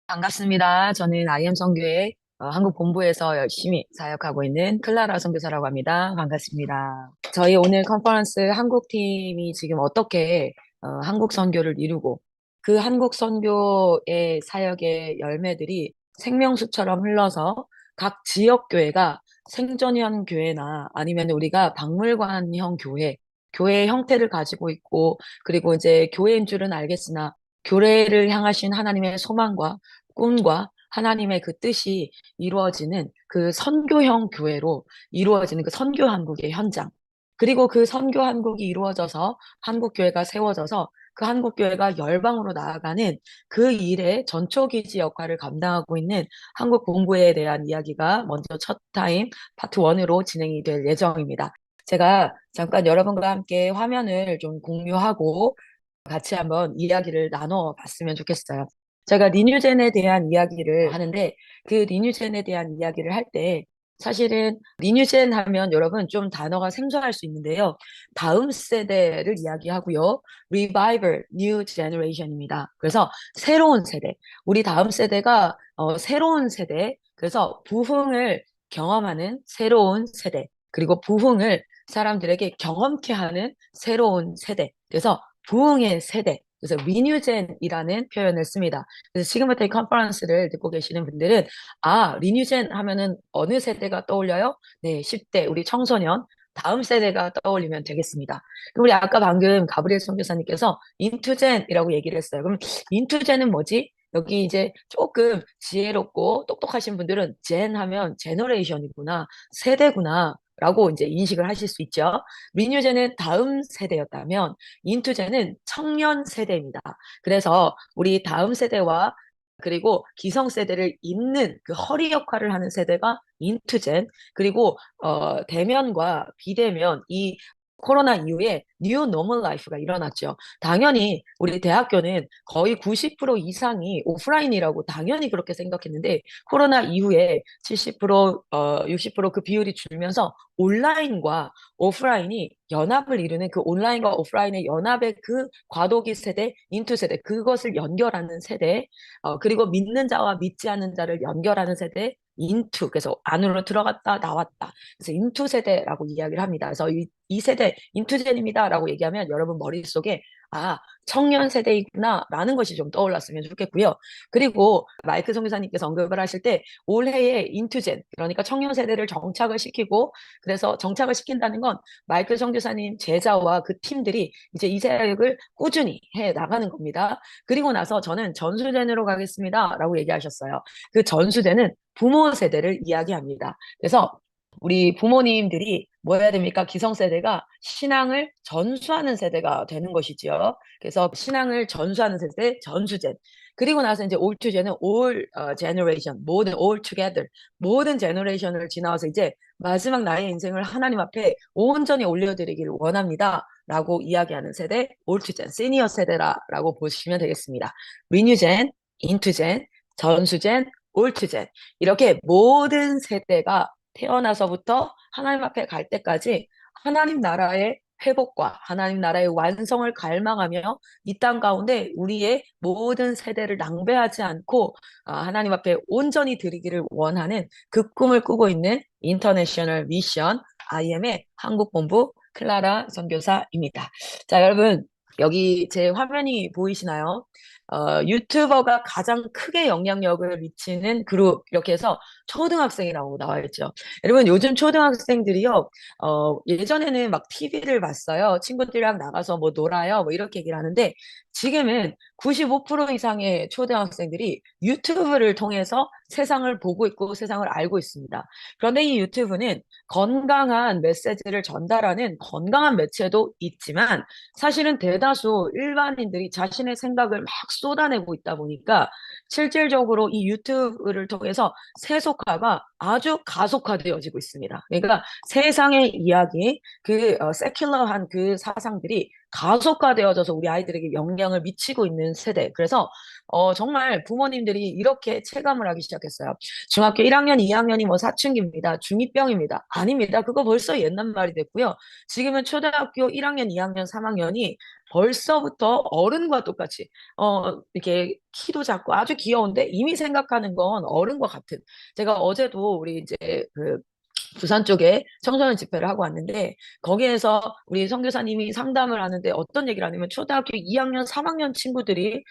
반갑습니다. 저는 IM 선교회 한국 본부에서 열심히 사역하고 있는 클라라 선교사라고 합니다. 반갑습니다. 저희 오늘 컨퍼런스 한국 팀이 지금 어떻게 한국 선교를 이루고 그 한국 선교의 사역의 열매들이 생명수처럼 흘러서 각 지역 교회가 생전형 교회나 아니면 우리가 박물관형 교회의 형태를 가지고 있고, 그리고 이제 교회인 줄은 알겠으나 교회를 향하신 하나님의 소망과 꿈과 하나님의 그 뜻이 이루어지는 그 선교형 교회로 이루어지는 그 선교 한국의 현장. 그리고 그 선교 한국이 이루어져서 한국 교회가 세워져서 그 한국 교회가 열방으로 나아가는 그 일의 전초기지 역할을 감당하고 있는 한국 본부에 대한 이야기가 먼저 첫 타임 파트 1으로 진행이 될 예정입니다. 제가 잠깐 여러분과 함께 화면을 좀 공유하고 같이 한번 이야기를 나눠봤으면 좋겠어요. 제가 리뉴젠에 대한 이야기를 하는데, 그 리뉴젠에 대한 이야기를 할 때 사실은 리뉴젠 하면 여러분 좀 단어가 생소할 수 있는데요. 다음 세대를 이야기하고요. Revival, New Generation입니다. 그래서 새로운 세대, 우리 다음 세대가 새로운 세대, 그래서 부흥을 경험하는 새로운 세대, 그리고 부흥을 사람들에게 경험케 하는 새로운 세대. 그래서 부흥의 세대. 그래서 리뉴젠이라는 표현을 씁니다. 그래서 지금부터 이 컨퍼런스를 듣고 계시는 분들은 리뉴젠 하면은 어느 세대가 떠올려요? 네, 10대 우리 청소년 다음 세대가 떠올리면 되겠습니다. 그럼 우리 아까 방금 가브리엘 선교사님께서 인투젠이라고 얘기를 했어요. 그럼 인투젠은 뭐지? 여기 이제 조금 지혜롭고 똑똑하신 분들은 젠 하면 제너레이션이구나, 세대구나, 라고 이제 인식을 하실 수 있죠. 리뉴젠은 다음 세대였다면 인투제는 청년 세대입니다. 그래서 우리 다음 세대와 그리고 기성세대를 잇는 그 허리 역할을 하는 세대가 인투젠, 그리고 대면과 비대면, 이 코로나 이후에 뉴 노멀 라이프가 일어났죠. 당연히 우리 대학교는 거의 90% 이상이 오프라인이라고 당연히 그렇게 생각했는데, 코로나 이후에 70%, 60% 그 비율이 줄면서 온라인과 오프라인이 연합을 이루는, 그 온라인과 오프라인의 연합의 그 과도기 세대, 인투 세대, 그것을 연결하는 세대, 그리고 믿는 자와 믿지 않는 자를 연결하는 세대, 인투, 그래서 안으로 들어갔다 나왔다. 그래서 인투 세대라고 이야기를 합니다. 그래서 이 세대 인투젠입니다라고 얘기하면 여러분 머릿속에 청년 세대이구나라는 것이 좀 떠올랐으면 좋겠고요. 그리고 마이크 선교사님께서 언급을 하실 때 올해의 인투젠, 그러니까 청년 세대를 정착을 시키고, 그래서 정착을 시킨다는 건 마이클 선교사님 제자와 그 팀들이 이제 이 사역을 꾸준히 해 나가는 겁니다. 그리고 나서 저는 전수젠으로 가겠습니다라고 얘기하셨어요. 그 전수젠은 부모 세대를 이야기합니다. 그래서 우리 부모님들이 뭐 해야 됩니까? 기성세대가 신앙을 전수하는 세대가 되는 것이지요. 그래서 신앙을 전수하는 세대, 전수젠. 그리고 나서 이제 올 투제는 올 제너레이션, 모든 올 투게더, 모든 제너레이션을 지나와서 이제 마지막 나의 인생을 하나님 앞에 온전히 올려드리기를 원합니다. 라고 이야기하는 세대, 올 투젠, 시니어 세대라고 보시면 되겠습니다. 리뉴젠, 인투젠, 전수젠, 올 투젠. 이렇게 모든 세대가 태어나서부터 하나님 앞에 갈 때까지 하나님 나라의 회복과 하나님 나라의 완성을 갈망하며 이 땅 가운데 우리의 모든 세대를 낭비하지 않고 하나님 앞에 온전히 드리기를 원하는 그 꿈을 꾸고 있는 인터내셔널 미션 IM의 한국 본부 클라라 선교사입니다. 자, 여러분, 여기 제 화면이 보이시나요? 유튜버가 가장 크게 영향력을 미치는 그룹, 이렇게 해서 초등학생이라고 나와 있죠. 여러분, 요즘 초등학생들이요, 예전에는 막 TV를 봤어요. 친구들이랑 나가서 뭐 놀아요. 뭐 이렇게 얘기를 하는데, 지금은 95% 이상의 초등학생들이 유튜브를 통해서 세상을 보고 있고 세상을 알고 있습니다. 그런데 이 유튜브는 건강한 메시지를 전달하는 건강한 매체도 있지만, 사실은 대다수 일반인들이 자신의 생각을 막 쏟아내고 있다 보니까 실질적으로 이 유튜브를 통해서 세속화가 아주 가속화되어지고 있습니다. 그러니까 세상의 이야기, 그 세큘러한 그 사상들이 가속화되어져서 우리 아이들에게 영향을 미치고 있는 세대. 그래서 정말 부모님들이 이렇게 체감을 하기 시작했어요. 중학교 1학년, 2학년이 뭐 사춘기입니다. 중2병입니다. 아닙니다. 그거 벌써 옛날 말이 됐고요. 지금은 초등학교 1학년, 2학년, 3학년이 벌써부터 어른과 똑같이 이렇게 키도 작고 아주 귀여운데 이미 생각하는 건 어른과 같은. 제가 어제도 우리 이제 그 부산 쪽에 청소년 집회를 하고 왔는데 거기에서 우리 선교사님이 상담을 하는데 어떤 얘기를 하냐면 초등학교 2학년, 3학년 친구들이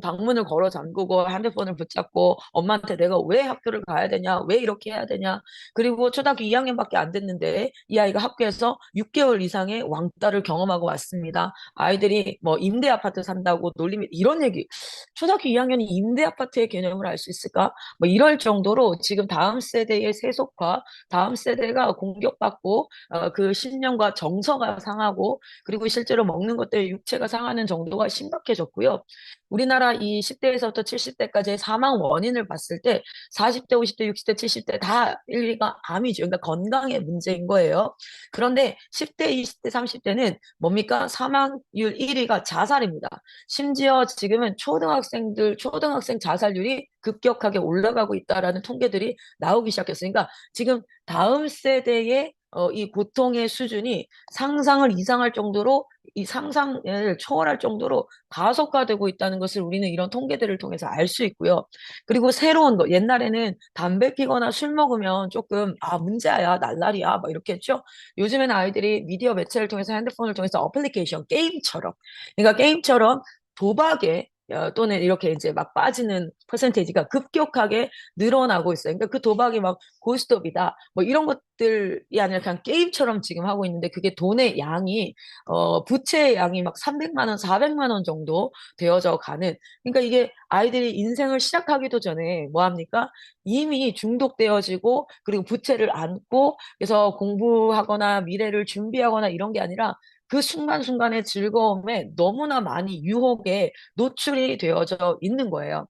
방문을 걸어 잠그고 핸드폰을 붙잡고 엄마한테 내가 왜 학교를 가야 되냐, 왜 이렇게 해야 되냐. 그리고 초등학교 2학년밖에 안 됐는데 이 아이가 학교에서 6개월 이상의 왕따를 경험하고 왔습니다. 아이들이 뭐 임대 아파트 산다고 놀림이 이런 얘기. 초등학교 2학년이 임대 아파트의 개념을 알 수 있을까? 뭐 이럴 정도로 지금 다음 세대의 세속화, 다음 세대가 공격받고 그 신념과 정서가 상하고 그리고 실제로 먹는 것 때문에 육체가 상하는 정도가 심각해졌고요. 우리나라 이 10대에서부터 70대까지의 사망 원인을 봤을 때 40대, 50대, 60대, 70대 다 1위가 암이죠. 그러니까 건강의 문제인 거예요. 그런데 10대, 20대, 30대는 뭡니까? 사망률 1위가 자살입니다. 심지어 지금은 초등학생 자살률이 급격하게 올라가고 있다라는 통계들이 나오기 시작했으니까 지금 다음 세대의 이 고통의 수준이 상상을 이상할 정도로 이 상상을 초월할 정도로 가속화되고 있다는 것을 우리는 이런 통계들을 통해서 알 수 있고요. 그리고 새로운 거 옛날에는 담배 피거나 술 먹으면 조금 문제야 날라리야 막 이렇게 했죠. 요즘에는 아이들이 미디어 매체를 통해서 핸드폰을 통해서 어플리케이션 게임처럼 그러니까 게임처럼 도박에 또는 이렇게 이제 막 빠지는 퍼센테이지가 급격하게 늘어나고 있어요. 그러니까 그 도박이 막 고스톱이다. 뭐 이런 것들이 아니라 그냥 게임처럼 지금 하고 있는데 그게 돈의 양이 부채의 양이 막 300만 원, 400만 원 정도 되어져 가는. 그러니까 이게 아이들이 인생을 시작하기도 전에 뭐 합니까? 이미 중독되어지고 그리고 부채를 안고 그래서 공부하거나 미래를 준비하거나 이런 게 아니라 그 순간순간의 즐거움에 너무나 많이 유혹에 노출이 되어져 있는 거예요.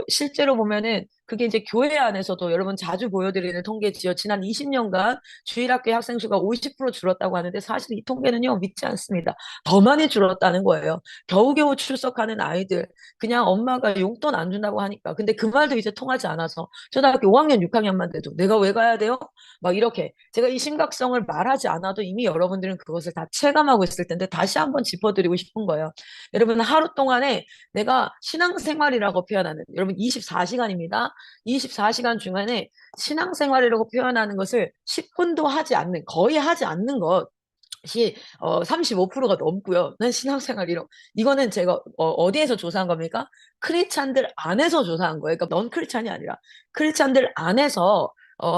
실제로 보면은 그게 이제 교회 안에서도 여러분 자주 보여드리는 통계지요. 지난 20년간 주일학교 학생 수가 50% 줄었다고 하는데 사실 이 통계는요, 믿지 않습니다. 더 많이 줄었다는 거예요. 겨우겨우 출석하는 아이들, 그냥 엄마가 용돈 안 준다고 하니까. 근데 그 말도 이제 통하지 않아서 초등학교 5학년, 6학년만 돼도 내가 왜 가야 돼요? 막 이렇게. 제가 이 심각성을 말하지 않아도 이미 여러분들은 그것을 다 체감하고 있을 텐데 다시 한번 짚어드리고 싶은 거예요. 여러분 하루 동안에 내가 신앙생활이라고 표현하는 여러분 24시간입니다. 24시간 중간에 신앙생활이라고 표현하는 것을 10분도 하지 않는 거의 하지 않는 것이 35%가 넘고요. 난 신앙생활 이거는 제가 어디에서 조사한 겁니까? 크리스찬들 안에서 조사한 거예요. 그러니까 넌 크리스찬이 아니라 크리스찬들 안에서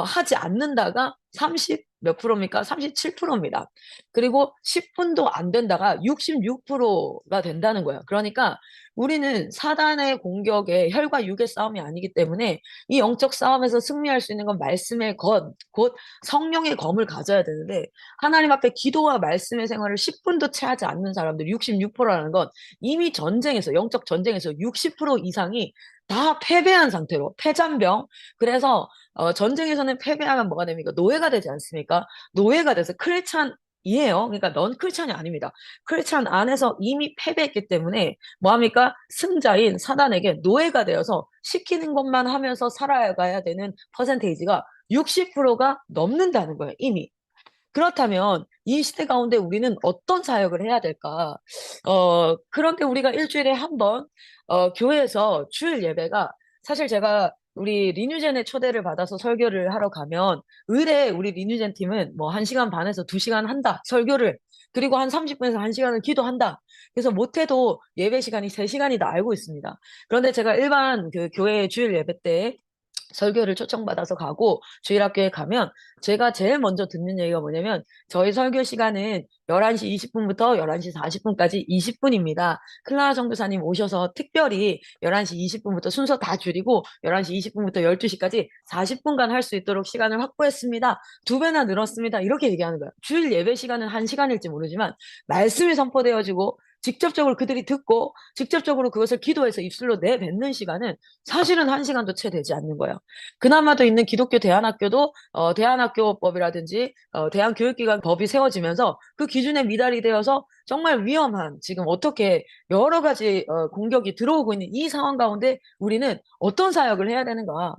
하지 않는다가 30 몇 프로입니까? 37%입니다. 그리고 10분도 안 된다가 66%가 된다는 거예요. 그러니까 우리는 사단의 공격에 혈과 육의 싸움이 아니기 때문에 이 영적 싸움에서 승리할 수 있는 건 말씀의 것, 곧 성령의 검을 가져야 되는데 하나님 앞에 기도와 말씀의 생활을 10분도 채하지 않는 사람들 66%라는 건 이미 전쟁에서 영적 전쟁에서 60% 이상이 다 패배한 상태로 패잔병. 그래서 전쟁에서는 패배하면 뭐가 됩니까? 노예가 되지 않습니까? 노예가 돼서 크리스찬이에요. 그러니까 넌 크리스찬이 아닙니다. 크리스찬 안에서 이미 패배했기 때문에 뭐합니까? 승자인 사단에게 노예가 되어서 시키는 것만 하면서 살아가야 되는 퍼센테이지가 60%가 넘는다는 거예요, 이미. 그렇다면 이 시대 가운데 우리는 어떤 사역을 해야 될까? 그런데 우리가 일주일에 한 번, 교회에서 주일 예배가 사실 제가 우리 리뉴젠의 초대를 받아서 설교를 하러 가면 의뢰 우리 리뉴젠 팀은 뭐 1시간 반에서 2시간 한다, 설교를. 그리고 한 30분에서 1시간을 기도한다. 그래서 못해도 예배 시간이 3시간이다 알고 있습니다. 그런데 제가 일반 그 교회 주일 예배 때 설교를 초청받아서 가고 주일학교에 가면 제가 제일 먼저 듣는 얘기가 뭐냐면 저희 설교 시간은 11시 20분부터 11시 40분까지 20분입니다. 클라라 선교사님 오셔서 특별히 11시 20분부터 순서 다 줄이고 11시 20분부터 12시까지 40분간 할 수 있도록 시간을 확보했습니다. 2배나 늘었습니다. 이렇게 얘기하는 거예요. 주일 예배 시간은 1시간일지 모르지만 말씀이 선포되어지고 직접적으로 그들이 듣고 직접적으로 그것을 기도해서 입술로 내뱉는 시간은 사실은 1시간도 채 되지 않는 거예요. 그나마도 있는 기독교 대안학교도 대안학교법이라든지 대안교육기관 법이 세워지면서 그 기준에 미달이 되어서 정말 위험한 지금 어떻게 여러 가지 공격이 들어오고 있는 이 상황 가운데 우리는 어떤 사역을 해야 되는가?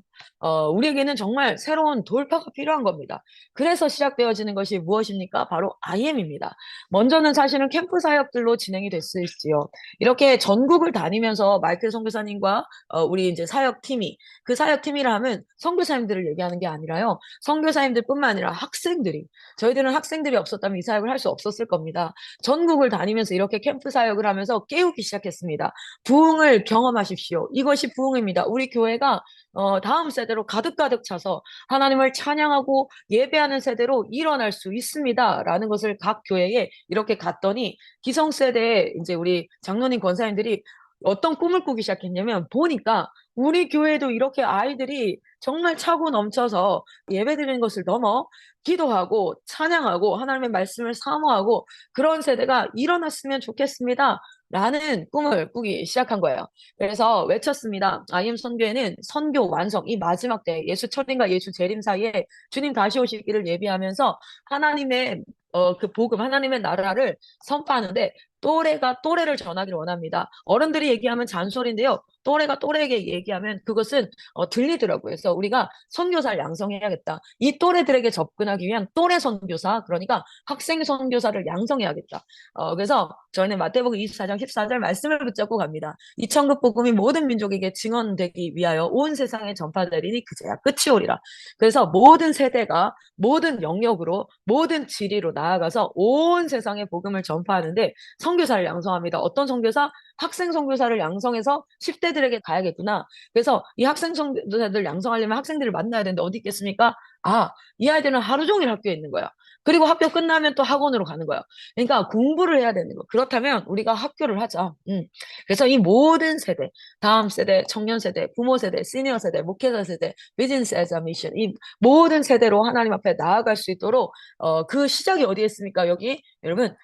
우리에게는 정말 새로운 돌파가 필요한 겁니다. 그래서 시작되어지는 것이 무엇입니까? 바로 IM입니다. 먼저는 사실은 캠프 사역들로 진행이 됐을지요. 이렇게 전국을 다니면서 마이클 선교사님과 우리 이제 사역팀이 그 사역팀이라 하면 선교사님들을 얘기하는 게 아니라요. 선교사님들뿐만 아니라 학생들이 저희들은 학생들이 없었다면 이 사역을 할 수 없었을 겁니다. 전국을 다니면서 이렇게 캠프 사역을 하면서 깨우기 시작했습니다. 부흥을 경험하십시오. 이것이 부흥입니다. 우리 교회가 다음 세대로 가득가득 차서 하나님을 찬양하고 예배하는 세대로 일어날 수 있습니다. 라는 것을 각 교회에 이렇게 갔더니 기성세대에 이제 우리 장로님 권사님들이 어떤 꿈을 꾸기 시작했냐면 보니까 우리 교회도 이렇게 아이들이 정말 차고 넘쳐서 예배드리는 것을 넘어 기도하고 찬양하고 하나님의 말씀을 사모하고 그런 세대가 일어났으면 좋겠습니다. 라는 꿈을 꾸기 시작한 거예요. 그래서 외쳤습니다. IM 선교회는 선교 완성, 이 마지막 때 예수 철림과 예수 재림 사이에 주님 다시 오시기를 예비하면서 하나님의 그 복음, 하나님의 나라를 선포하는데 또래가 또래를 전하기를 원합니다. 어른들이 얘기하면 잔소리인데요. 또래가 또래에게 얘기하면 그것은 들리더라고요. 그래서 우리가 선교사를 양성해야겠다. 이 또래들에게 접근하기 위한 또래 선교사, 그러니까 학생 선교사를 양성해야겠다. 그래서 저희는 마태복음 24장 14절 말씀을 붙잡고 갑니다. 이 천국 복음이 모든 민족에게 증언되기 위하여 온 세상에 전파되리니 그제야 끝이 오리라. 그래서 모든 세대가 모든 영역으로 모든 지리로 나아가서 온 세상에 복음을 전파하는데 선교사를 양성합니다. 어떤 선교사? 학생 선교사를 양성해서 10대들에게 가야겠구나. 그래서 이 학생 선교사들 양성하려면 학생들을 만나야 되는데 어디 있겠습니까? 아, 이 아이들은 하루 종일 학교에 있는 거야. 그리고 학교 끝나면 또 학원으로 가는 거야. 그러니까 공부를 해야 되는 거. 그렇다면 우리가 학교를 하자. 그래서 이 모든 세대, 다음 세대, 청년 세대, 부모 세대, 시니어 세대, 목회자 세대, 비즈니스 에즈 미션, 이 모든 세대로 하나님 앞에 나아갈 수 있도록 그 시작이 어디에 있습니까? 여기 여러분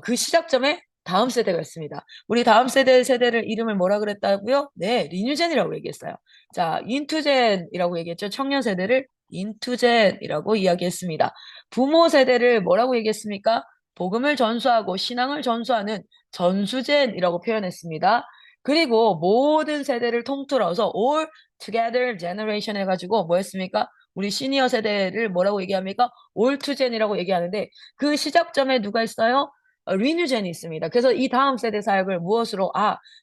그 시작점에 다음 세대가 있습니다. 우리 다음 세대를 이름을 뭐라 그랬다고요? 네, 리뉴젠이라고 얘기했어요. 자, 인투젠이라고 얘기했죠. 청년 세대를 인투젠이라고 이야기했습니다. 부모 세대를 뭐라고 얘기했습니까? 복음을 전수하고 신앙을 전수하는 전수젠이라고 표현했습니다. 그리고 모든 세대를 통틀어서 all together generation 해가지고 뭐 했습니까? 우리 시니어 세대를 뭐라고 얘기합니까? all togen이라고 얘기하는데 그 시작점에 누가 있어요? 리뉴젠이 있습니다. 그래서 이 다음 세대 사역을 무엇으로?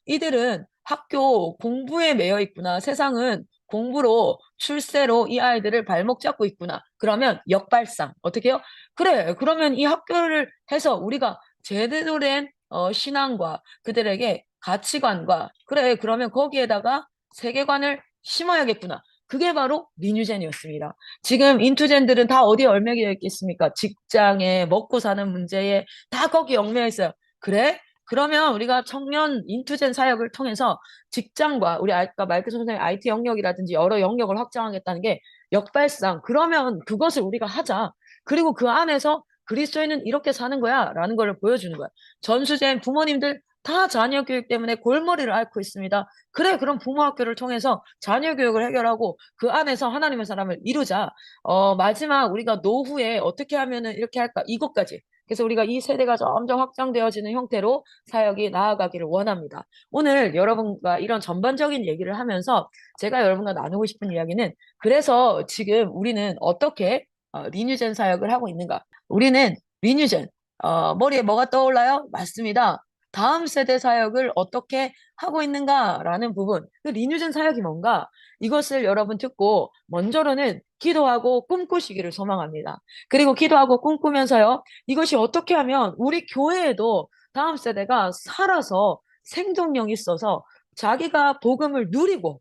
이들은 학교 공부에 매여 있구나. 세상은 공부로 출세로 이 아이들을 발목 잡고 있구나. 그러면 역발상 어떻게 해요? 그래. 그러면 이 학교를 해서 우리가 제대로 된 신앙과 그들에게 가치관과 그래. 그러면 거기에다가 세계관을 심어야겠구나. 그게 바로 리뉴젠이었습니다. 지금 인투젠들은 다 어디에 얽매여 있겠습니까? 직장에 먹고 사는 문제에 다 거기 얽매여 있어요. 그래? 그러면 우리가 청년 인투젠 사역을 통해서 직장과 우리 아까 마이크 선생님 IT 영역이라든지 여러 영역을 확장하겠다는 게 역발상. 그러면 그것을 우리가 하자. 그리고 그 안에서 그리스도인은 이렇게 사는 거야 라는 걸 보여주는 거야. 전수된 부모님들 다 자녀 교육 때문에 골머리를 앓고 있습니다. 그래, 그럼 부모 학교를 통해서 자녀 교육을 해결하고 그 안에서 하나님의 사람을 이루자. 마지막 우리가 노후에 어떻게 하면은 이렇게 할까? 이것까지. 그래서 우리가 이 세대가 점점 확장되어지는 형태로 사역이 나아가기를 원합니다. 오늘 여러분과 이런 전반적인 얘기를 하면서 제가 여러분과 나누고 싶은 이야기는 그래서 지금 우리는 어떻게 리뉴젠 사역을 하고 있는가? 우리는 리뉴젠, 머리에 뭐가 떠올라요? 맞습니다. 다음 세대 사역을 어떻게 하고 있는가라는 부분, 그 리뉴전 사역이 뭔가 이것을 여러분 듣고 먼저로는 기도하고 꿈꾸시기를 소망합니다. 그리고 기도하고 꿈꾸면서요, 이것이 어떻게 하면 우리 교회에도 다음 세대가 살아서 생존력 있어서 자기가 복음을 누리고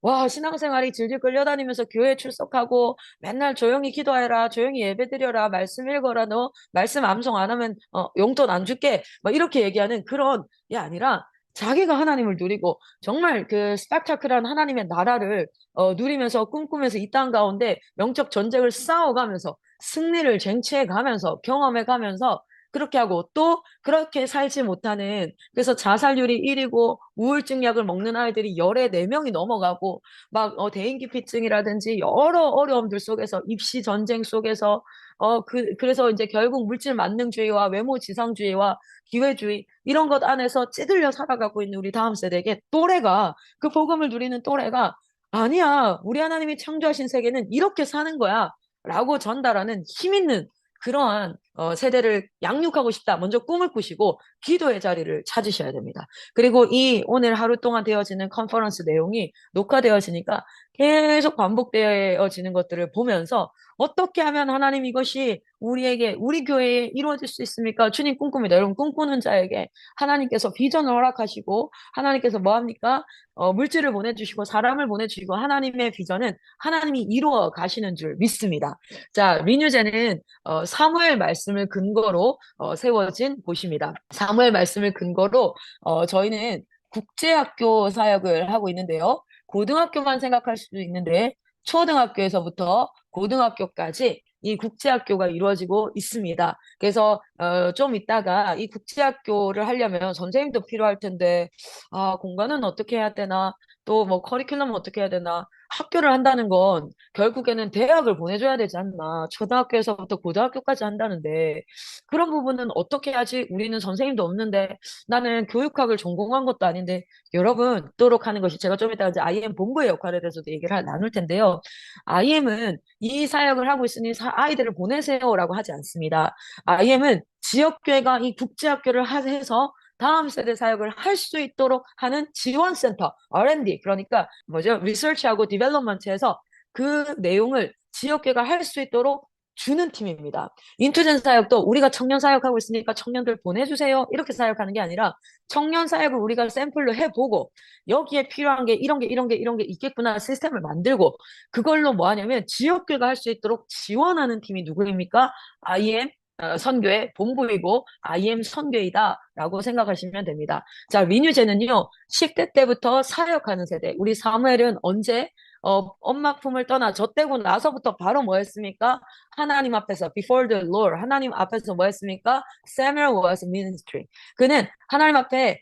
와, 신앙생활이 질질 끌려다니면서 교회 출석하고 맨날 조용히 기도해라, 조용히 예배드려라, 말씀 읽어라, 너 말씀 암송 안 하면 용돈 안 줄게. 막 이렇게 얘기하는 그런 게 아니라 자기가 하나님을 누리고 정말 그 스펙타클한 하나님의 나라를 누리면서 꿈꾸면서 이 땅 가운데 영적 전쟁을 싸워가면서 승리를 쟁취해 가면서 경험해 가면서 그렇게 하고 또 그렇게 살지 못하는 그래서 자살률이 1위고 우울증 약을 먹는 아이들이 열에 4명이 넘어가고 막 대인기피증이라든지 여러 어려움들 속에서 입시 전쟁 속에서 그래서 이제 결국 물질 만능주의와 외모 지상주의와 기회주의 이런 것 안에서 찌들려 살아가고 있는 우리 다음 세대에게 또래가 그 복음을 누리는 또래가 아니야 우리 하나님이 창조하신 세계는 이렇게 사는 거야 라고 전달하는 힘 있는 그러한 세대를 양육하고 싶다. 먼저 꿈을 꾸시고 기도의 자리를 찾으셔야 됩니다. 그리고 이 오늘 하루 동안 되어지는 컨퍼런스 내용이 녹화되어지니까 계속 반복되어지는 것들을 보면서 어떻게 하면 하나님 이것이 우리에게 우리 교회에 이루어질 수 있습니까? 주님 꿈꿉니다. 여러분 꿈꾸는 자에게 하나님께서 비전을 허락하시고 하나님께서 뭐 합니까? 물질을 보내주시고 사람을 보내주시고 하나님의 비전은 하나님이 이루어 가시는 줄 믿습니다. 자, 리뉴제는 사무엘 말씀을 근거로 세워진 곳입니다. 사무엘 말씀을 근거로 저희는 국제학교 사역을 하고 있는데요. 고등학교만 생각할 수도 있는데 초등학교에서부터 고등학교까지 이 국제학교가 이루어지고 있습니다. 그래서 좀 이따가 이 국제학교를 하려면 선생님도 필요할 텐데 공간은 어떻게 해야 되나 또 뭐 커리큘럼은 어떻게 해야 되나 학교를 한다는 건 결국에는 대학을 보내줘야 되지 않나 초등학교에서부터 고등학교까지 한다는데 그런 부분은 어떻게 하지? 우리는 선생님도 없는데 나는 교육학을 전공한 것도 아닌데 여러분 또록 하는 것이 제가 좀 이따 이제 IM 본부의 역할에 대해서도 얘기를 나눌 텐데요. IM은 이 사역을 하고 있으니 아이들을 보내세요라고 하지 않습니다. IM은 지역교회가 이 국제학교를 해서 다음 세대 사역을 할 수 있도록 하는 지원센터, R&D, 그러니까 뭐죠? 리서치하고 디벨롭먼트에서 그 내용을 지역교회가 할 수 있도록 주는 팀입니다. 인투젠 사역도 우리가 청년 사역하고 있으니까 청년들 보내주세요. 이렇게 사역하는 게 아니라 청년 사역을 우리가 샘플로 해보고 여기에 필요한 게 이런 게 이런 게 이런 게 있겠구나 시스템을 만들고 그걸로 뭐 하냐면 지역교회가 할 수 있도록 지원하는 팀이 누구입니까? IM 선교의 본부이고 IM 선교이다라고 생각하시면 됩니다. 자, 리뉴제는요. 10대 때부터 사역하는 세대. 우리 사무엘은 언제 엄마 품을 떠나 젖되고 나서부터 바로 뭐 했습니까? 하나님 앞에서 before the Lord 하나님 앞에서 뭐 했습니까? Samuel was ministry. 그는 하나님 앞에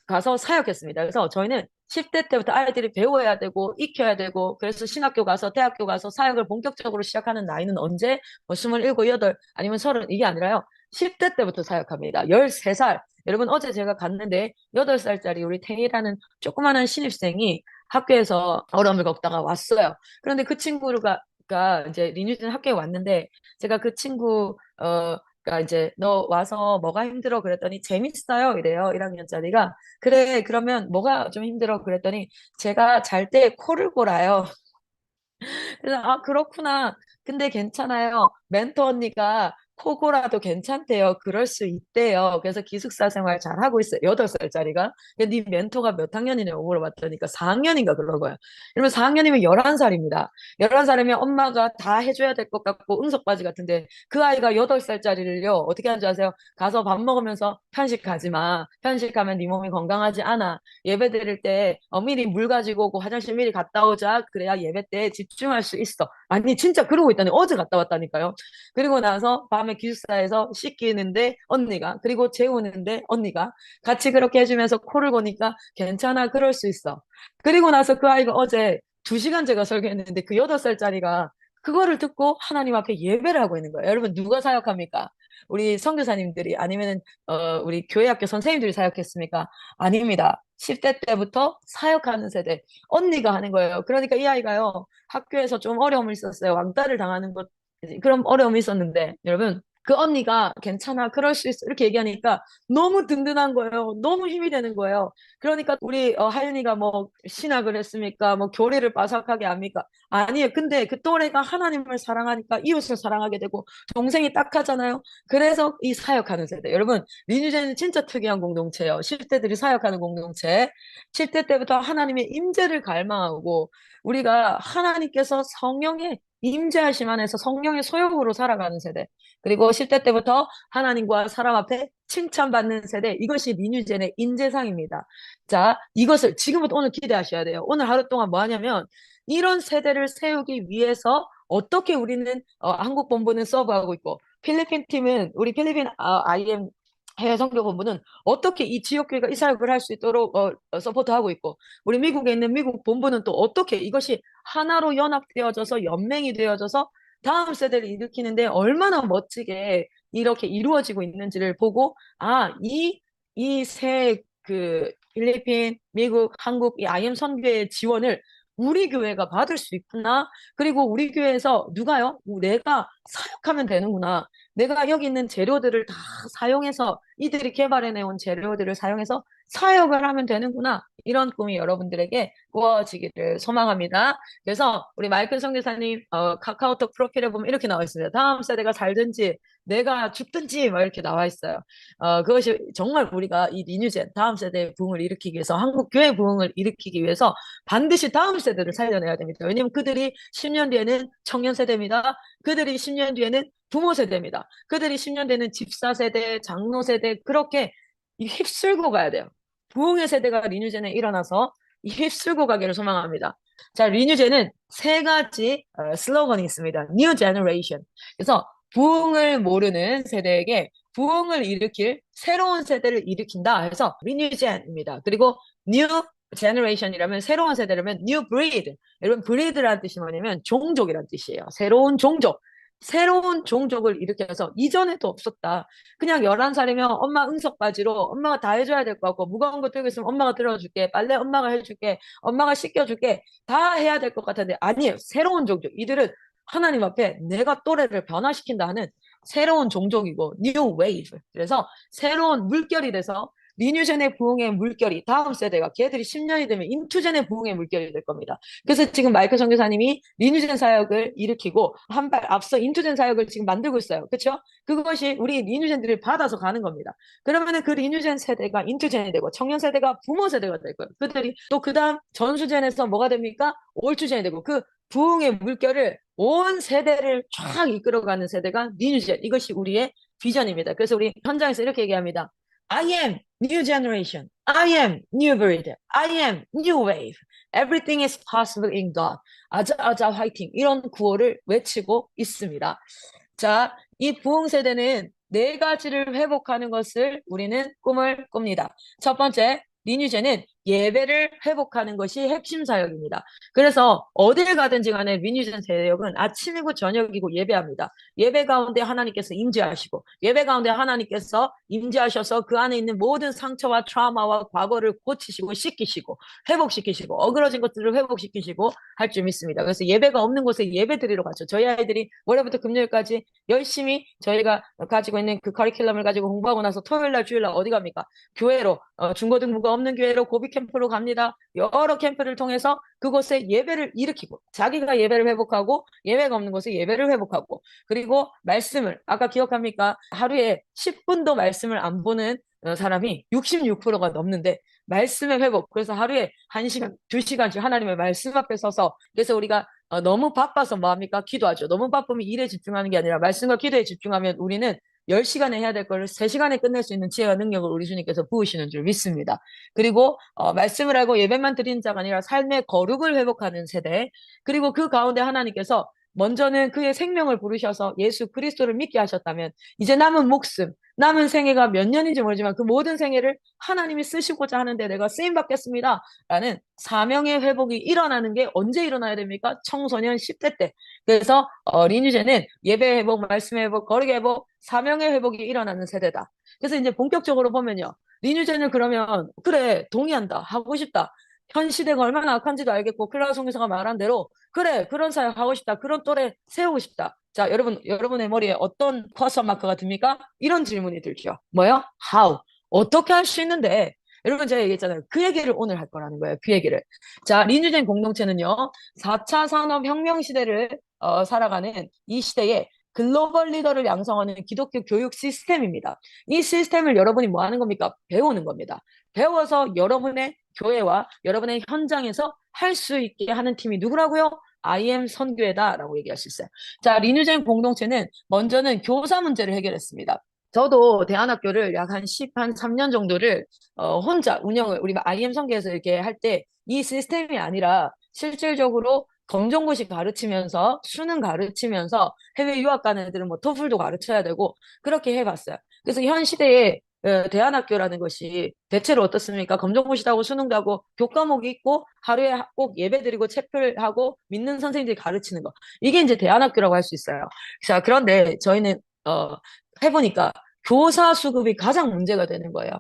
가서 사역했습니다. 그래서 저희는 10대 때부터 아이들이 배워야 되고 익혀야 되고 그래서 신학교 가서 대학교 가서 사역을 본격적으로 시작하는 나이는 언제? 뭐 27, 8 아니면 30 이게 아니라요. 10대 때부터 사역합니다. 13살. 여러분 어제 제가 갔는데 8살짜리 우리 태희라는 조그마한 신입생이 학교에서 어려움을 겪다가 왔어요. 그런데 그 친구가 이제 리뉴진 학교에 왔는데 제가 그 친구 그러니까 이제 너 와서 뭐가 힘들어 그랬더니 재밌어요 이래요. 1학년짜리가 그래 그러면 뭐가 좀 힘들어 그랬더니 제가 잘 때 코를 골아요. 그래서 그렇구나. 근데 괜찮아요. 멘토 언니가 코골아도 괜찮대요. 그럴 수 있대요. 그래서 기숙사 생활 잘하고 있어요. 8살짜리가. 근데 네 멘토가 몇 학년이냐고 물어봤더니까 4학년인가 그런 거예요. 이러면 4학년이면 11살입니다. 11살이면 엄마가 다 해줘야 될 것 같고 응석바지 같은데 그 아이가 8살짜리를요. 어떻게 하는 줄 아세요? 가서 밥 먹으면서 편식하지 마. 편식하면 네 몸이 건강하지 않아. 예배 드릴 때 미리 물 가지고 오고 화장실 미리 갔다 오자. 그래야 예배 때 집중할 수 있어. 아니 진짜 그러고 있다니 어제 갔다 왔다니까요. 그리고 나서 밤에 기숙사에서 씻기는데 언니가 그리고 재우는데 언니가 같이 그렇게 해주면서 코를 고니까 괜찮아 그럴 수 있어. 그리고 나서 그 아이가 어제 2시간 제가 설교했는데 그 8살짜리가 그거를 듣고 하나님 앞에 예배를 하고 있는 거예요. 여러분 누가 사역합니까? 우리 선교사님들이 아니면 우리 교회학교 선생님들이 사역했습니까? 아닙니다. 10대 때부터 사역하는 세대 언니가 하는 거예요. 그러니까 이 아이가요 학교에서 좀 어려움이 있었어요. 왕따를 당하는 것 그런 어려움이 있었는데 여러분 그 언니가 괜찮아 그럴 수 있어 이렇게 얘기하니까 너무 든든한 거예요. 너무 힘이 되는 거예요. 그러니까 우리 하윤이가 뭐 신학을 했습니까? 뭐 교리를 빠삭하게 합니까? 아니에요. 근데 그 또래가 하나님을 사랑하니까 이웃을 사랑하게 되고 동생이 딱하잖아요. 그래서 이 사역하는 세대. 여러분 리뉴제는 진짜 특이한 공동체예요. 10대들이 사역하는 공동체. 10대 때부터 하나님의 임재를 갈망하고 우리가 하나님께서 성령의 임재하심 안에서 성령의 소욕으로 살아가는 세대. 그리고 10대 때부터 하나님과 사람 앞에 칭찬받는 세대. 이것이 민유젠의 인재상입니다. 자, 이것을 지금부터 오늘 기대하셔야 돼요. 오늘 하루 동안 뭐 하냐면 이런 세대를 세우기 위해서 어떻게 우리는 한국 본부는 서브하고 있고 필리핀 팀은 우리 필리핀 IM 해외 선교 본부는 어떻게 이 지역교회가 이 사역을 할 수 있도록 서포트하고 있고 우리 미국에 있는 미국 본부는 또 어떻게 이것이 하나로 연합되어져서 연맹이 되어져서 다음 세대를 일으키는데 얼마나 멋지게 이렇게 이루어지고 있는지를 보고 이 세 필리핀, 미국, 한국 이 IM 선교의 지원을 우리 교회가 받을 수 있구나. 그리고 우리 교회에서 누가요? 내가 사역하면 되는구나. 내가 여기 있는 재료들을 다 사용해서 이들이 개발해내온 재료들을 사용해서 사역을 하면 되는구나. 이런 꿈이 여러분들에게 꾸어지기를 소망합니다. 그래서 우리 마이클 선교사님 카카오톡 프로필에 보면 이렇게 나와 있습니다. 다음 세대가 살든지 내가 죽든지 막 이렇게 나와 있어요. 그것이 정말 우리가 이 리뉴젠 다음 세대의 부흥을 일으키기 위해서 한국 교회 부흥을 일으키기 위해서 반드시 다음 세대를 살려내야 됩니다. 왜냐하면 그들이 10년 뒤에는 청년 세대입니다. 그들이 10년 뒤에는 부모 세대입니다. 그들이 10년 뒤에는 집사 세대, 장로 세대 그렇게 휩쓸고 가야 돼요. 부흥의 세대가 리뉴젠에 일어나서 휩쓸고 가기를 소망합니다. 자, 리뉴젠은 세 가지 슬로건이 있습니다. New Generation. 그래서 부흥을 모르는 세대에게 부흥을 일으킬 새로운 세대를 일으킨다 해서 리뉴젠입니다. 그리고 New Generation이라면 새로운 세대라면 New Breed. 여러분 breed라는 뜻이 뭐냐면 종족이라는 뜻이에요. 새로운 종족. 새로운 종족을 일으켜서 이전에도 없었다. 그냥 11살이면 엄마 응석바지로 엄마가 다 해줘야 될 것 같고 무거운 거 들고 있으면 엄마가 들어줄게. 빨래 엄마가 해줄게. 엄마가 씻겨줄게. 다 해야 될 것 같은데 아니에요. 새로운 종족. 이들은 하나님 앞에 내가 또래를 변화시킨다 하는 새로운 종족이고 new wave. 그래서 새로운 물결이 돼서 리뉴젠의 부흥의 물결이 다음 세대가 걔들이 10년이 되면 인투젠의 부흥의 물결이 될 겁니다. 그래서 지금 마이클 선교사님이 리뉴젠 사역을 일으키고 한 발 앞서 인투젠 사역을 지금 만들고 있어요. 그렇죠? 그것이 우리 리뉴젠들을 받아서 가는 겁니다. 그러면은 그 리뉴젠 세대가 인투젠이 되고 청년 세대가 부모 세대가 될 거예요. 그들이 또 그다음 전수젠에서 뭐가 됩니까? 올투젠이 되고 그 부흥의 물결을 온 세대를 쫙 이끌어가는 세대가 리뉴젠. 이것이 우리의 비전입니다. 그래서 우리 현장에서 이렇게 얘기합니다. I am new generation. I am new breed. I am new wave. Everything is possible in God. 아자, 아자, 화이팅. 이런 구호를 외치고 있습니다. 자, 이 부흥 세대는 네 가지를 회복하는 것을 우리는 꿈을 꿉니다. 첫 번째, 리뉴제는 예배를 회복하는 것이 핵심 사역입니다. 그래서 어딜 가든지 간에 리뉴젠 사역은 아침이고 저녁이고 예배합니다. 예배 가운데 하나님께서 임재하시고 예배 가운데 하나님께서 임재하셔서 그 안에 있는 모든 상처와 트라우마와 과거를 고치시고 씻기시고 회복시키시고 어그러진 것들을 회복시키시고 할 줄 믿습니다. 그래서 예배가 없는 곳에 예배 드리러 가죠. 저희 아이들이 월요일부터 금요일까지 열심히 저희가 가지고 있는 그 커리큘럼을 가지고 공부하고 나서 토요일날 주일날 어디 갑니까? 교회로 중고등부가 없는 교회로 고비 캠프로 갑니다. 여러 캠프를 통해서 그곳에 예배를 일으키고 자기가 예배를 회복하고 예배가 없는 곳에 예배를 회복하고 그리고 말씀을 아까 기억합니까? 하루에 10분도 말씀을 안 보는 사람이 66%가 넘는데 말씀의 회복. 그래서 하루에 1시간, 2시간씩 하나님의 말씀 앞에 서서 그래서 우리가 너무 바빠서 뭐합니까? 기도하죠. 너무 바쁘면 일에 집중하는 게 아니라 말씀과 기도에 집중하면 우리는 10시간에 해야 될 걸 3시간에 끝낼 수 있는 지혜와 능력을 우리 주님께서 부으시는 줄 믿습니다. 그리고 말씀을 알고 예배만 드리는 자가 아니라 삶의 거룩을 회복하는 세대 그리고 그 가운데 하나님께서 먼저는 그의 생명을 부르셔서 예수 그리스도를 믿게 하셨다면 이제 남은 목숨 남은 생애가 몇 년인지 모르지만 그 모든 생애를 하나님이 쓰시고자 하는데 내가 쓰임 받겠습니다 라는 사명의 회복이 일어나는 게 언제 일어나야 됩니까? 청소년 10대 때. 그래서 리뉴제는 예배 회복, 말씀 회복, 거룩 회복, 사명의 회복이 일어나는 세대다. 그래서 이제 본격적으로 보면요. 리뉴제는 그러면 그래 동의한다 하고 싶다. 현 시대가 얼마나 악한지도 알겠고 클라라 송교사가 말한 대로 그래 그런 사역 하고 싶다. 그런 또래 세우고 싶다. 자, 여러분의 머리에 어떤 커서 마크가 듭니까? 이런 질문이 들죠. 뭐요? How? 어떻게 할 수 있는데? 여러분 제가 얘기했잖아요. 그 얘기를 오늘 할 거라는 거예요. 그 얘기를. 자, 리뉴젠 공동체는요. 4차 산업혁명 시대를 살아가는 이 시대에 글로벌 리더를 양성하는 기독교 교육 시스템입니다. 이 시스템을 여러분이 뭐 하는 겁니까? 배우는 겁니다. 배워서 여러분의 교회와 여러분의 현장에서 할 수 있게 하는 팀이 누구라고요? IM 선교회다라고 얘기할 수 있어요. 자, 리뉴젠 공동체는 먼저는 교사 문제를 해결했습니다. 저도 대안학교를 약 한 3년 정도를 혼자 운영을 우리 IM 선교에서 이렇게 할 때 이 시스템이 아니라 실질적으로 검정고시 가르치면서 수능 가르치면서 해외 유학 가는 애들은 뭐 토플도 가르쳐야 되고 그렇게 해봤어요. 그래서 현 시대에 대안학교라는 것이 대체로 어떻습니까? 검정고시도 하고 수능도 하고 교과목이 있고 하루에 꼭 예배드리고 채플하고 믿는 선생님들이 가르치는 거. 이게 이제 대안학교라고 할 수 있어요. 자, 그런데 저희는 해보니까 교사 수급이 가장 문제가 되는 거예요.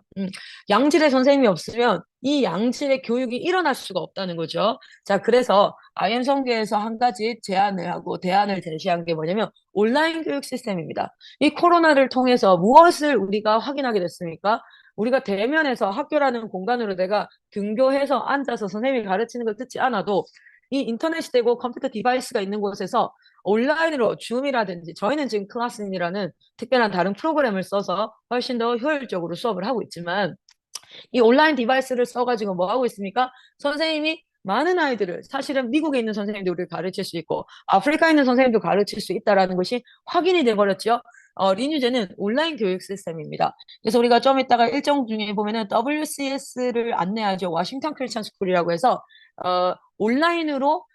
양질의 선생님이 없으면 이 양질의 교육이 일어날 수가 없다는 거죠. 자, 그래서 IM 성교에서 한 가지 제안을 하고 대안을 제시한 게 뭐냐면 온라인 교육 시스템입니다. 이 코로나를 통해서 무엇을 우리가 확인하게 됐습니까? 우리가 대면에서 학교라는 공간으로 내가 등교해서 앉아서 선생님이 가르치는 걸 듣지 않아도 이 인터넷이 되고 컴퓨터 디바이스가 있는 곳에서 온라인으로 줌이라든지 저희는 지금 클래스인이라는 특별한 다른 프로그램을 써서 훨씬 더 효율적으로 수업을 하고 있지만 이 온라인 디바이스를 써가지고 뭐 하고 있습니까? 선생님이 많은 아이들을 사실은 미국에 있는 선생님도 우리를 가르칠 수 있고 아프리카에 있는 선생님도 가르칠 수 있다라는 것이 확인이 돼버렸죠. 리뉴제는 온라인 교육 시스템입니다. 그래서 우리가 좀 이따가 일정 중에 보면은 WCS를 안내하죠. 워싱턴 크리스천 스쿨이라고 해서 온라인으로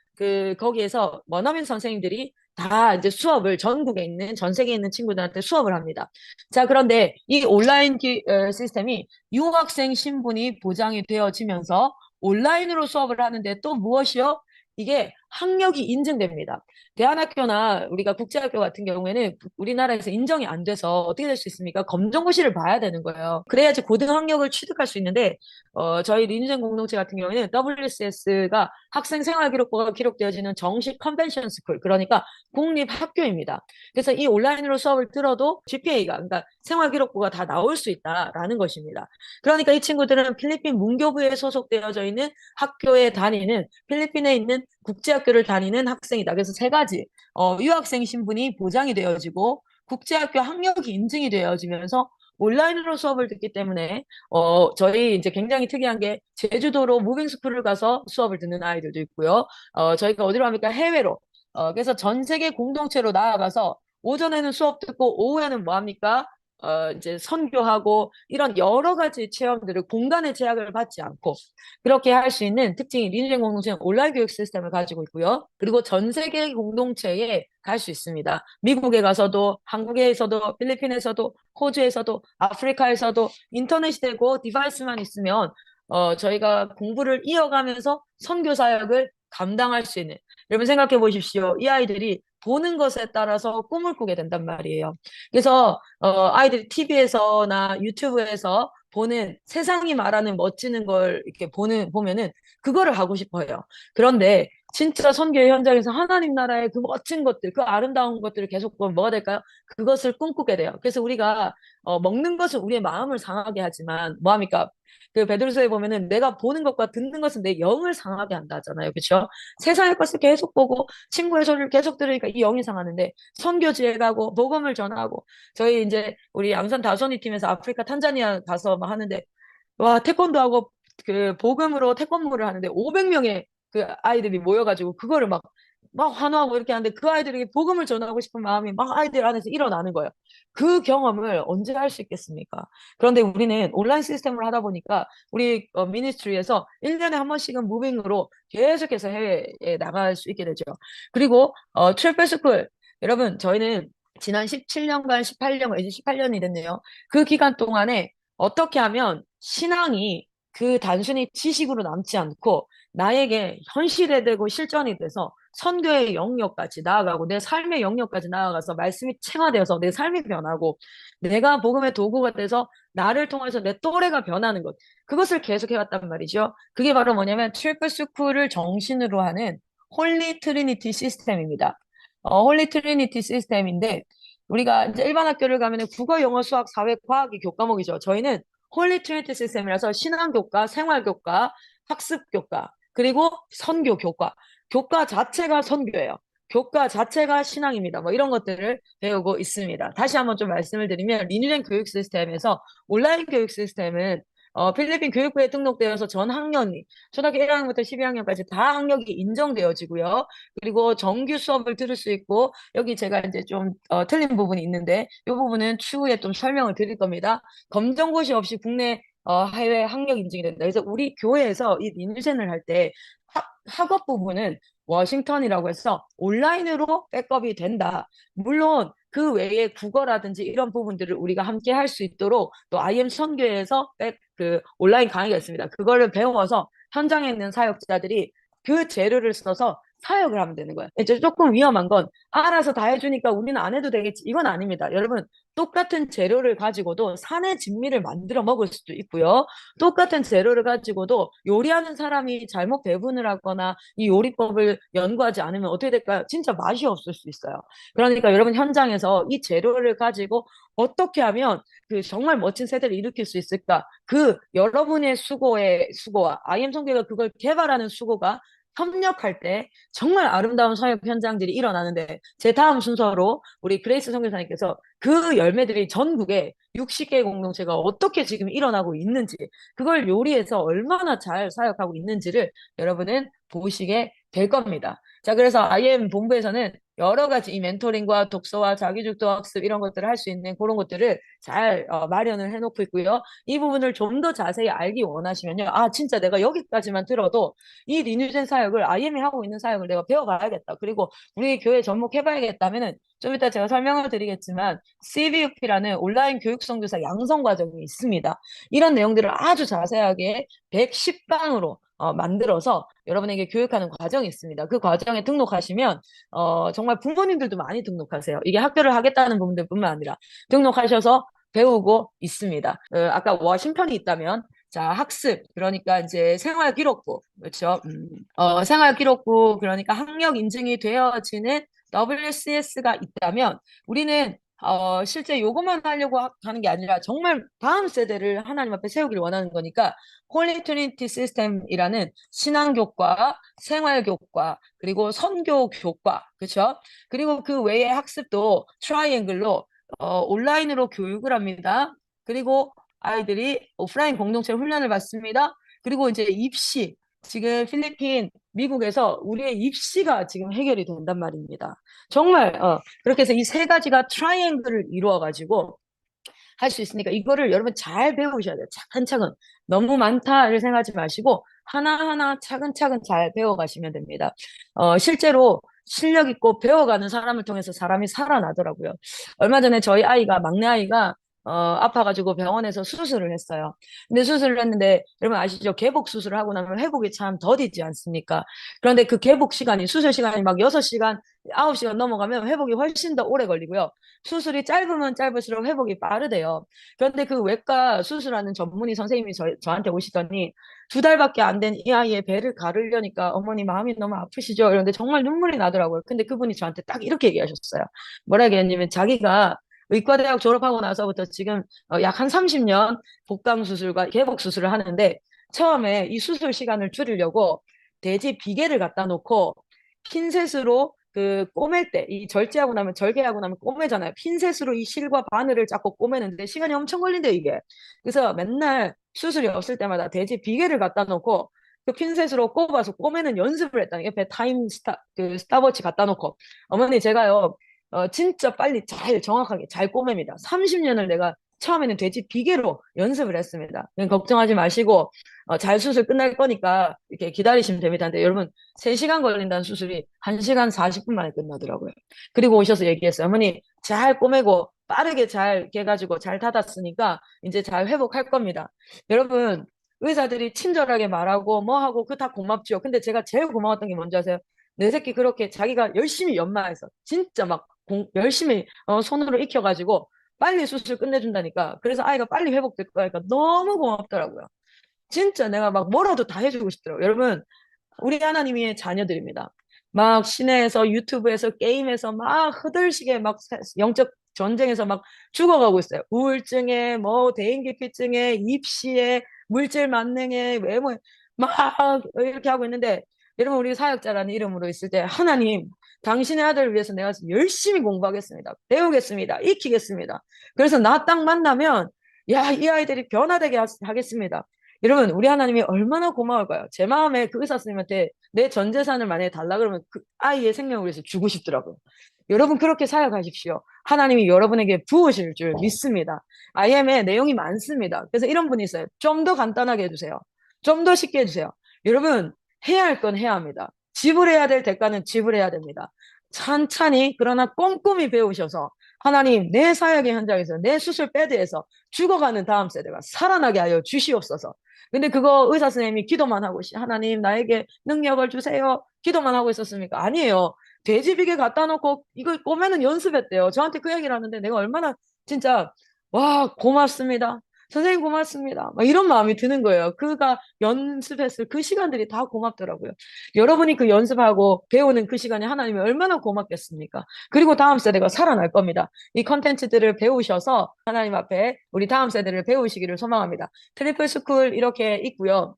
거기에서 원어민 선생님들이 다 이제 수업을 전국에 있는 전 세계에 있는 친구들한테 수업을 합니다. 자, 그런데 이 온라인 시스템이 유학생 신분이 보장이 되어지면서 온라인으로 수업을 하는데 또 무엇이요? 이게 학력이 인증됩니다. 대안학교나 우리가 국제학교 같은 경우에는 우리나라에서 인정이 안 돼서 어떻게 될 수 있습니까? 검정고시를 봐야 되는 거예요. 그래야지 고등학력을 취득할 수 있는데 저희 리뉴젠 공동체 같은 경우에는 WCS가 학생 생활기록부가 기록되어지는 정식 컨벤션 스쿨, 그러니까 국립학교입니다. 그래서 이 온라인으로 수업을 들어도 GPA가, 그러니까 생활기록부가 다 나올 수 있다라는 것입니다. 그러니까 이 친구들은 필리핀 문교부에 소속되어져 있는 학교에 다니는 필리핀에 있는 국제학교를 다니는 학생이다. 그래서 세 가지 유학생 신분이 보장이 되어지고 국제학교 학력이 인증이 되어지면서 온라인으로 수업을 듣기 때문에 저희 이제 굉장히 특이한 게 제주도로 무빙스쿨을 가서 수업을 듣는 아이들도 있고요. 저희가 어디로 합니까? 해외로. 그래서 전 세계 공동체로 나아가서 오전에는 수업 듣고 오후에는 뭐 합니까? 이제 선교하고 이런 여러 가지 체험들을 공간의 제약을 받지 않고 그렇게 할 수 있는 특징이 리니젠 공동체는 온라인 교육 시스템을 가지고 있고요. 그리고 전 세계 공동체에 갈 수 있습니다. 미국에 가서도, 한국에서도, 필리핀에서도, 호주에서도, 아프리카에서도 인터넷이 되고 디바이스만 있으면 저희가 공부를 이어가면서 선교 사역을 감당할 수 있는. 여러분 생각해 보십시오. 이 아이들이 보는 것에 따라서 꿈을 꾸게 된단 말이에요. 그래서 아이들이 TV에서나 유튜브에서 보는 세상이 말하는 멋지는 걸 이렇게 보면은 그거를 하고 싶어요. 그런데 진짜 선교의 현장에서 하나님 나라의 그 멋진 것들, 그 아름다운 것들을 계속 보면 뭐가 될까요? 그것을 꿈꾸게 돼요. 그래서 우리가 먹는 것은 우리의 마음을 상하게 하지만 뭐합니까? 그 베드로서에 보면은 내가 보는 것과 듣는 것은 내 영을 상하게 한다 하잖아요. 그렇죠? 세상의 것을 계속 보고 친구의 소리를 계속 들으니까 이 영이 상하는데 선교지에 가고 복음을 전하고 저희 이제 우리 양산 다소니 팀에서 아프리카 탄자니아 가서 막 하는데 와 태권도하고 그 복음으로 태권무를 하는데 500명의 그 아이들이 모여가지고 그거를 막 환호하고 이렇게 하는데 그 아이들에게 복음을 전하고 싶은 마음이 막 아이들 안에서 일어나는 거예요. 그 경험을 언제 할 수 있겠습니까? 그런데 우리는 온라인 시스템을 하다 보니까 우리 미니스트리에서 1년에 한 번씩은 무빙으로 계속해서 해외에 나갈 수 있게 되죠. 그리고 트래플스쿨 여러분 저희는 지난 17년간 18년 이제 18년이 됐네요. 그 기간 동안에 어떻게 하면 신앙이 그 단순히 지식으로 남지 않고 나에게 현실에 되고 실전이 돼서 선교의 영역까지 나아가고 내 삶의 영역까지 나아가서 말씀이 체화되어서 내 삶이 변하고 내가 복음의 도구가 돼서 나를 통해서 내 또래가 변하는 것 그것을 계속 해왔단 말이죠. 그게 바로 뭐냐면 트리플 스쿨을 정신으로 하는 홀리 트리니티 시스템입니다. 홀리 트리니티 시스템인데 우리가 이제 일반 학교를 가면 국어, 영어, 수학, 사회, 과학이 교과목이죠. 저희는 홀리 트리니티 시스템이라서 신앙교과, 생활교과, 학습교과, 그리고 선교교과. 교과 자체가 선교예요. 교과 자체가 신앙입니다. 뭐 이런 것들을 배우고 있습니다. 다시 한번 좀 말씀을 드리면 리뉴된 교육 시스템에서 온라인 교육 시스템은 필리핀 교육부에 등록되어서 전 학년이 초등학교 1학년부터 12학년까지 다 학력이 인정되어지고요. 그리고 정규 수업을 들을 수 있고 여기 제가 이제 좀 틀린 부분이 있는데 이 부분은 추후에 좀 설명을 드릴 겁니다. 검정고시 없이 국내 해외 학력 인증이 된다. 그래서 우리 교회에서 이 인센을 할 때 학업 부분은 워싱턴이라고 해서 온라인으로 백업이 된다. 물론 그 외에 국어라든지 이런 부분들을 우리가 함께 할 수 있도록 또 IM 선교에서 그 온라인 강의가 있습니다. 그거를 배워서 현장에 있는 사역자들이 그 재료를 써서 사역을 하면 되는 거예요. 이제 조금 위험한 건 알아서 다 해주니까 우리는 안 해도 되겠지. 이건 아닙니다. 여러분, 똑같은 재료를 가지고도 산의 진미를 만들어 먹을 수도 있고요. 똑같은 재료를 가지고도 요리하는 사람이 잘못 배분을 하거나 이 요리법을 연구하지 않으면 어떻게 될까요? 진짜 맛이 없을 수 있어요. 그러니까 여러분 현장에서 이 재료를 가지고 어떻게 하면 그 정말 멋진 세대를 일으킬 수 있을까? 그 여러분의 수고의 수고와 IM 성교가 그걸 개발하는 수고가 협력할 때 정말 아름다운 사역 현장들이 일어나는데 제 다음 순서로 우리 그레이스 선교사님께서 그 열매들이 전국에 60개 공동체가 어떻게 지금 일어나고 있는지 그걸 요리해서 얼마나 잘 사역하고 있는지를 여러분은 보시게 될 겁니다. 자, 그래서 IM 본부에서는 여러 가지 이 멘토링과 독서와 자기주도 학습 이런 것들을 할 수 있는 그런 것들을 잘 마련을 해놓고 있고요. 이 부분을 좀 더 자세히 알기 원하시면요. 아, 진짜 내가 여기까지만 들어도 이 리뉴젠 사역을 IM이 하고 있는 사역을 내가 배워가야겠다. 그리고 우리 교회 접목해봐야겠다면은 좀 이따 제가 설명을 드리겠지만 CVUP라는 온라인 교육 선교사 양성 과정이 있습니다. 이런 내용들을 아주 자세하게 110강으로 만들어서 여러분에게 교육하는 과정이 있습니다. 그 과정에 등록하시면 정말 부모님들도 많이 등록하세요. 이게 학교를 하겠다는 분들뿐만 아니라 등록하셔서 배우고 있습니다. 아까 워싱턴이 있다면 자, 학습, 그러니까 이제 생활기록부, 그렇죠? 생활기록부, 그러니까 학력 인증이 되어지는 WCS가 있다면 우리는 실제 요것만 하려고 하는 게 아니라 정말 다음 세대를 하나님 앞에 세우기를 원하는 거니까 홀리 트리니티 시스템이라는 신앙교과, 생활교과, 그리고 선교교과, 그렇죠? 그리고 그 외에 학습도 트라이앵글로 온라인으로 교육을 합니다. 그리고 아이들이 오프라인 공동체 훈련을 받습니다. 그리고 이제 입시, 지금 필리핀, 미국에서 우리의 입시가 지금 해결이 된단 말입니다. 정말 그렇게 해서 이 세 가지가 트라이앵글을 이루어가지고 할 수 있으니까 이거를 여러분 잘 배우셔야 돼요. 차근차근. 너무 많다를 생각하지 마시고 하나하나 차근차근 잘 배워가시면 됩니다. 실제로 실력 있고 배워가는 사람을 통해서 사람이 살아나더라고요. 얼마 전에 저희 아이가, 막내 아이가 아파가지고 병원에서 수술을 했어요. 근데 수술을 했는데 여러분 아시죠? 개복 수술을 하고 나면 회복이 참 더디지 않습니까? 그런데 그 개복 시간이 수술 시간이 막 6시간, 9시간 넘어가면 회복이 훨씬 더 오래 걸리고요. 수술이 짧으면 짧을수록 회복이 빠르대요. 그런데 그 외과 수술하는 전문의 선생님이 저한테 오시더니 2달밖에 안 된 이 아이의 배를 가르려니까 어머니 마음이 너무 아프시죠? 이런데 정말 눈물이 나더라고요. 근데 그분이 저한테 딱 이렇게 얘기하셨어요. 뭐라 얘기했냐면 자기가 의과대학 졸업하고 나서부터 지금 약 한 30년 복강 수술과 개복 수술을 하는데 처음에 이 수술 시간을 줄이려고 돼지 비계를 갖다 놓고 핀셋으로 그 꼬맬 때, 이 절제하고 나면 절개하고 나면 꼬매잖아요. 핀셋으로 이 실과 바늘을 잡고 꼬매는데 시간이 엄청 걸린대요, 이게. 그래서 맨날 수술이 없을 때마다 돼지 비계를 갖다 놓고 그 핀셋으로 꼽아서 꼬매는 연습을 했다는 게 옆에 그 스탑워치 갖다 놓고 어머니 제가요 진짜 빨리 잘 정확하게 잘 꼬맵니다. 30년을 내가 처음에는 돼지 비계로 연습을 했습니다. 걱정하지 마시고 잘 수술 끝날 거니까 이렇게 기다리시면 됩니다. 근데 여러분 3시간 걸린다는 수술이 1시간 40분 만에 끝나더라고요. 그리고 오셔서 얘기했어요. 어머니 잘 꼬매고 빠르게 잘 해가지고 잘 닫았으니까 이제 잘 회복할 겁니다. 여러분 의사들이 친절하게 말하고 뭐 하고 그 다 고맙죠. 근데 제가 제일 고마웠던 게 뭔지 아세요? 내 새끼 그렇게 자기가 열심히 연마해서 진짜 막 열심히 손으로 익혀가지고 빨리 수술 끝내준다니까. 그래서 아이가 빨리 회복될 거니까 너무 고맙더라고요. 진짜 내가 막 뭐라도 다 해주고 싶더라고요. 여러분, 우리 하나님의 자녀들입니다. 막 시내에서 유튜브에서 게임에서 막 흐들시게 막 영적 전쟁에서 막 죽어가고 있어요. 우울증에 뭐 대인기피증에 입시에 물질 만능에 외모에 막 이렇게 하고 있는데 여러분 우리 사역자라는 이름으로 있을 때 하나님 당신의 아들을 위해서 내가 열심히 공부하겠습니다. 배우겠습니다. 익히겠습니다. 그래서 나 딱 만나면 야, 이 아이들이 변화되게 하겠습니다. 여러분, 우리 하나님이 얼마나 고마울까요? 제 마음에 그 의사 선생님한테 내 전 재산을 만약에 달라 그러면 그 아이의 생명을 위해서 주고 싶더라고요. 여러분, 그렇게 사역하십시오. 하나님이 여러분에게 부으실 줄 믿습니다. IM에 내용이 많습니다. 그래서 이런 분이 있어요. 좀 더 간단하게 해주세요. 좀 더 쉽게 해주세요. 여러분, 해야 할 건 해야 합니다. 지불해야 될 대가는 지불해야 됩니다. 찬찬히 그러나 꼼꼼히 배우셔서 하나님 내 사역의 현장에서 내 수술 베드에서 죽어가는 다음 세대가 살아나게 하여 주시옵소서. 근데 그거 의사 선생님이 기도만 하고 하나님 나에게 능력을 주세요. 기도만 하고 있었습니까? 아니에요. 돼지비계 갖다 놓고 이걸 꼬매는 연습했대요. 저한테 그 얘기를 하는데 내가 얼마나 진짜 와 고맙습니다. 선생님 고맙습니다. 막 이런 마음이 드는 거예요. 그가 연습했을 그 시간들이 다 고맙더라고요. 여러분이 그 연습하고 배우는 그 시간이 하나님이 얼마나 고맙겠습니까? 그리고 다음 세대가 살아날 겁니다. 이 컨텐츠들을 배우셔서 하나님 앞에 우리 다음 세대를 배우시기를 소망합니다. 트리플 스쿨 이렇게 있고요.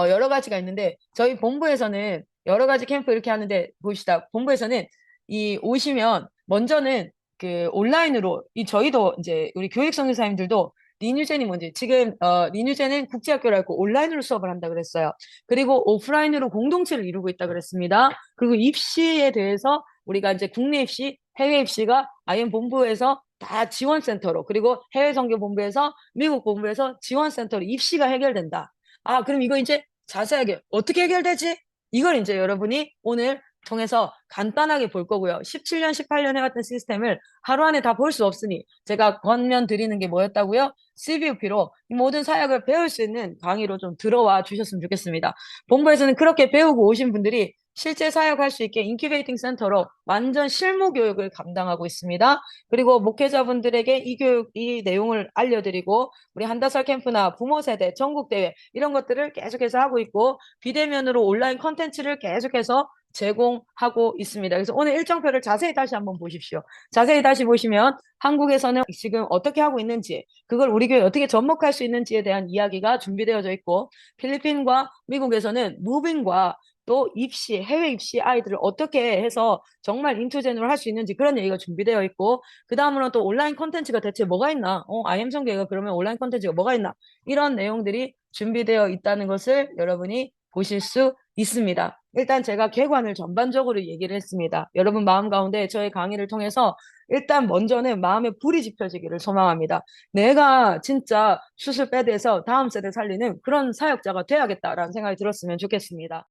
여러 가지가 있는데 저희 본부에서는 여러 가지 캠프 이렇게 하는데 봅시다. 본부에서는 이 오시면 먼저는 그 온라인으로 이 저희도 이제 우리 교육 선생님들도 리뉴젠이 뭔지 지금 리뉴젠은 국제학교라고 온라인으로 수업을 한다 그랬어요. 그리고 오프라인으로 공동체를 이루고 있다 그랬습니다. 그리고 입시에 대해서 우리가 이제 국내 입시, 해외 입시가 IM 본부에서 다 지원센터로 그리고 해외 선교 본부에서 미국 본부에서 지원센터로 입시가 해결된다. 아, 그럼 이거 이제 자세하게 어떻게 해결되지? 이걸 이제 여러분이 오늘 통해서 간단하게 볼 거고요. 17년, 18년 해왔던 시스템을 하루 안에 다 볼 수 없으니 제가 권면 드리는 게 뭐였다고요? CBUP로 이 모든 사역을 배울 수 있는 강의로 좀 들어와 주셨으면 좋겠습니다. 본부에서는 그렇게 배우고 오신 분들이 실제 사역할 수 있게 인큐베이팅 센터로 완전 실무 교육을 감당하고 있습니다. 그리고 목회자분들에게 이 교육, 이 내용을 알려드리고 우리 한다설 캠프나 부모 세대, 전국 대회 이런 것들을 계속해서 하고 있고 비대면으로 온라인 컨텐츠를 계속해서 제공하고 있습니다. 그래서 오늘 일정표를 자세히 다시 한번 보십시오. 자세히 다시 보시면 한국에서는 지금 어떻게 하고 있는지, 그걸 우리 교회 어떻게 접목할 수 있는지에 대한 이야기가 준비되어져 있고 필리핀과 미국에서는 무빙과 또 입시, 해외 입시 아이들을 어떻게 해서 정말 인투젠으로 할 수 있는지 그런 얘기가 준비되어 있고 그 다음으로는 또 온라인 콘텐츠가 대체 뭐가 있나? IM 성교회가 그러면 온라인 콘텐츠가 뭐가 있나? 이런 내용들이 준비되어 있다는 것을 여러분이 보실 수 있습니다. 일단 제가 개관을 전반적으로 얘기를 했습니다. 여러분 마음 가운데 저의 강의를 통해서 일단 먼저는 마음에 불이 지펴지기를 소망합니다. 내가 진짜 수술 빼드에서 다음 세대 살리는 그런 사역자가 돼야겠다라는 생각이 들었으면 좋겠습니다.